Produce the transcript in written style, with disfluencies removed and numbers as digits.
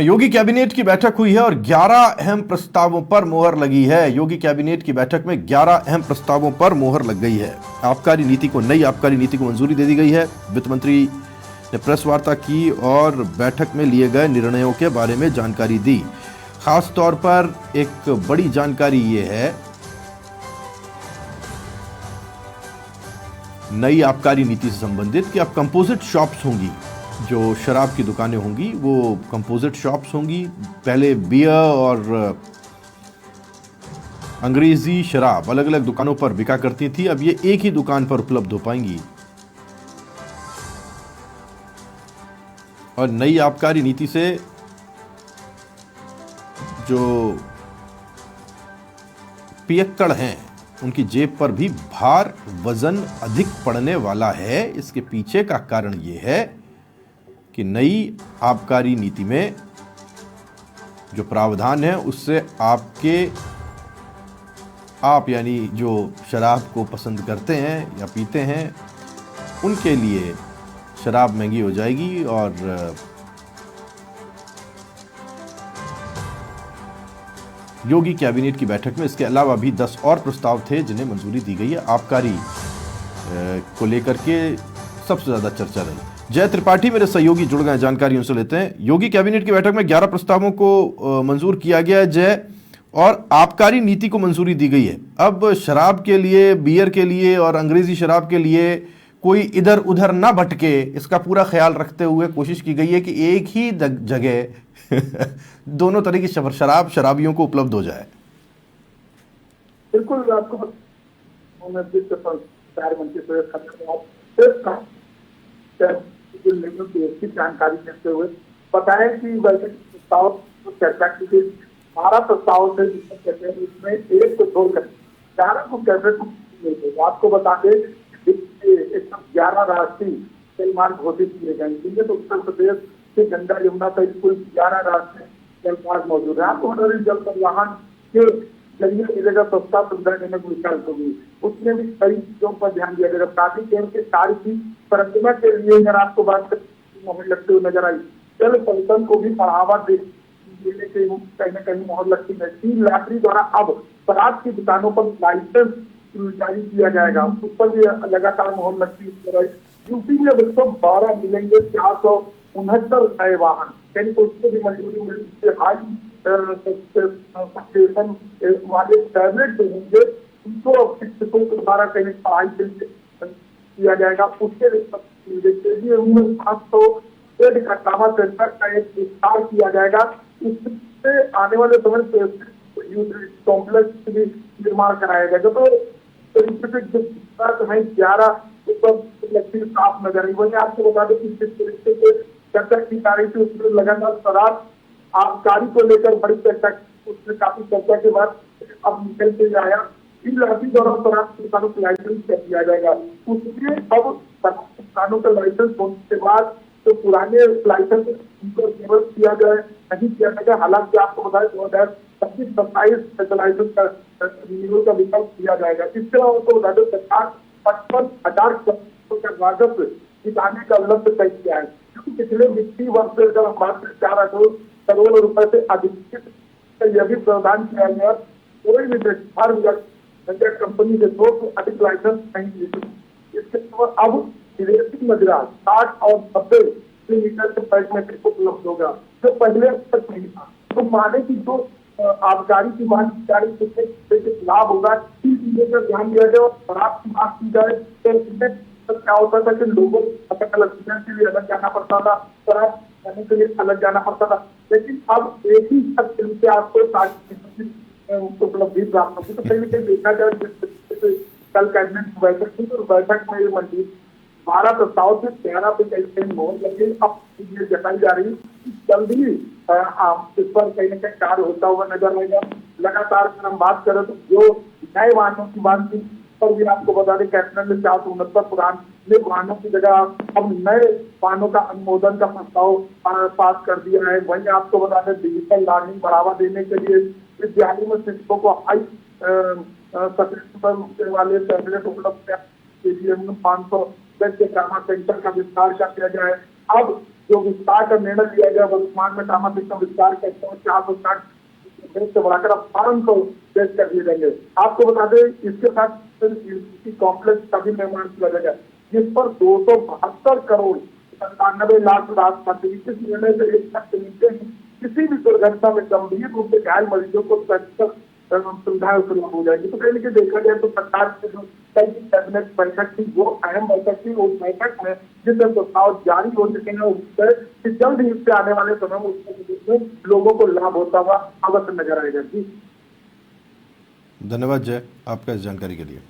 योगी cabinet की बैठक हुई है और 11 अहम प्रस्तावों पर मोहर लगी है। योगी कैबिनेट की बैठक में 11 अहम प्रस्तावों पर मोहर लग गई है। नई आबकारी नीति को मंजूरी दे दी गई है। वित्त मंत्री ने प्रेस वार्ता की और बैठक में लिए गए निर्णयों के बारे में जानकारी दी। खास तौर पर एक बड़ी जानकारी ये है, नई आबकारी नीति से संबंधित कि अब कंपोजिट शॉप्स होंगी, जो शराब की दुकानें होंगी वो कंपोजिट शॉप्स होंगी। पहले बियर और अंग्रेजी शराब अलग अलग दुकानों पर बिका करती थी, अब ये एक ही दुकान पर उपलब्ध हो पाएंगी। और नई आबकारी नीति से जो पियक्कड़ हैं उनकी जेब पर भी भार वजन अधिक पड़ने वाला है। इसके पीछे का कारण यह है कि नई आबकारी नीति में जो प्रावधान है उससे आप यानी जो शराब को पसंद करते हैं या पीते हैं उनके लिए शराब महंगी हो जाएगी। और योगी कैबिनेट की बैठक में इसके अलावा भी 10 और प्रस्ताव थे जिन्हें मंजूरी दी गई है। आबकारी को लेकर के सबसे ज्यादा चर्चा रही। जय त्रिपाठी मेरे सहयोगी जुड़ गए, जानकारी उनसे लेते हैं। योगी कैबिनेट की बैठक में 11 प्रस्तावों को मंजूर किया गया है जय, और आबकारी नीति को मंजूरी दी गई है। अब शराब के लिए, बियर के लिए और अंग्रेजी शराब के लिए कोई इधर उधर ना भटके, इसका पूरा ख्याल रखते हुए कोशिश की गई है कि एक ही जगह दोनों तरह की शराब शराबियों को उपलब्ध हो जाए। बिल्कुल, आपको जानकारी देते हुए बताया कि प्रस्ताव चर्चा की गई 12 प्रस्ताव थे जिसमें कहते हैं इसमें एक को छोड़कर 11 को कैबिनेट आपको बता दें 11 राष्ट्रीय जल मार्ग घोषित किए गए, जिनमें तो उत्तर प्रदेश से गंगा यमुना तक कुल 11 राष्ट्रीय जल मार्ग मौजूद है। आपको बता दें जल परिवहन के जरिए मिलेगा सस्ता सुविधा देने को विचार होगी, उसमें भी कई चीजों पर ध्यान दिया जाएगा। प्राधिकरण के कार्य की परिक्रमा के लिए अगर आपको बात मोहर लगते हुए नजर आई, जल परिवहन को भी बढ़ावा देने के कहीं न कहीं मोहर लगती है। 3 लाटरी द्वारा अब शराब की दुकानों पर लाइसेंस जारी किया जाएगा, उस पर भी लगातार मोहर लगती है। यूपी में 112 मिलेंगे 469 नए वाहन, यानी उसको भी मंजूरी मिली। हाई स्टेशन वाले टैबलेट जो होंगे उनको शिक्षकों के द्वारा कहीं पढ़ाई के लिए किया जाएगा। उसके लिए 700 बेड का ट्रामा सेंटर का एक विस्तार किया जाएगा। इससे आने वाले समय कॉम्प्लेक्स भी निर्माण कराया जाएगा। तो 11 साफ नजर आई। वही आपको बता दें कि जिस तरीके से चर्चा की जा रही थी उसमें लगातार शराब आबकारी को लेकर बड़ी चर्चा, उसमें काफी चर्चा के बाद अब निकल के आया 3 लाख द्वारा शराब दुकानों का लाइसेंस कर दिया जाएगा। उसमें अब दुकानों का लाइसेंस होने के बाद तो पुराने लाइसेंस उनको केवल किया जाए नहीं किया जाएगा। हालांकि आपको बताएं 2026-27 लाइसेंस का विकल्प दिया जाएगा। इसके अलावा उनको बता दें सरकार 55,000 का राजस्व जुटाने का लक्ष्य तय किया है, क्योंकि पिछले वित्तीय वर्ष से अगर हम बात करें 4 करोड़ रुपए से अधिक यह भी प्रावधान किया गया कोई भी हर कंपनी के 2 से अधिक लाइसेंस नहीं मिलेगी। इसके अलावा अब विदेशी मदिरा 60 और 90 किलोमीटर से पैक में उपलब्ध होगा, जो पहले तक नहीं था। तो माने की जो आबकारी की बात की लाभ होगा, इन चीजों का ध्यान दिया जाए। और शराब की बात की जाए तो क्या होता था कि लोगों को अलग अलग के लिए अलग जाना पड़ता था, शराब करने के लिए अलग जाना पड़ता था, लेकिन अब एक ही छत से आपको उपलब्धि प्राप्त होगी। तो कहीं ना कहीं देखा जाए कल कैबिनेट की बैठक थी तो बैठक में ये मंजूर 12 प्रस्ताव से 13 पे कहीं मोहर लगी। अब ये जताई जा रही है जल्द ही इस पर कहीं ना कहीं कार्य होता हुआ नजर आएगा। लगातार अगर हम बात करें तो जो नए वाहनों की बात की पर भी आपको बता दें कैबिनेट ने 469 पुराने वाहनों की जगह अब नए वाहनों का अनुमोदन का प्रस्ताव पास कर दिया है। वहीं आपको बता दें डिजिटल लर्निंग बढ़ावा देने के लिए विद्यालयों में शिक्षकों को हाई सशक्त वाले टैबलेट उपलब्ध के लिए 500 बेड के ट्रामा सेंटर का विस्तार कर दिया गया है। अब जो विस्तार का निर्णय लिया गया, वर्तमान में ट्रामा सेंटर विस्तार करते हैं 460 बेड से बढ़ाकर अब 1200 बेड कर दिए जाएंगे। आपको बता दें इसके साथ कॉम्प्लेक्स का भी निर्माण किया जाएगा, जिस पर 272 करोड़ 97 लाख राशि। इस निर्णय से एक तक नीचे किसी भी दुर्घटना में गंभीर रूप से घायल मरीजों को सुविधाएं उपलब्ध हो जाएगी। तो कहीं ना कहीं देखा जाए तो सरकार की जो कई कैबिनेट बैठक थी वो अहम बैठक थी। उस बैठक में जिससे प्रस्ताव जारी हो चुके हैं उससे कि जल्द ही इससे आने वाले समय में उसमें लोगों को लाभ होता हुआ अवश्य नजर आएगा। जी धन्यवाद जय आपका इस जानकारी के लिए।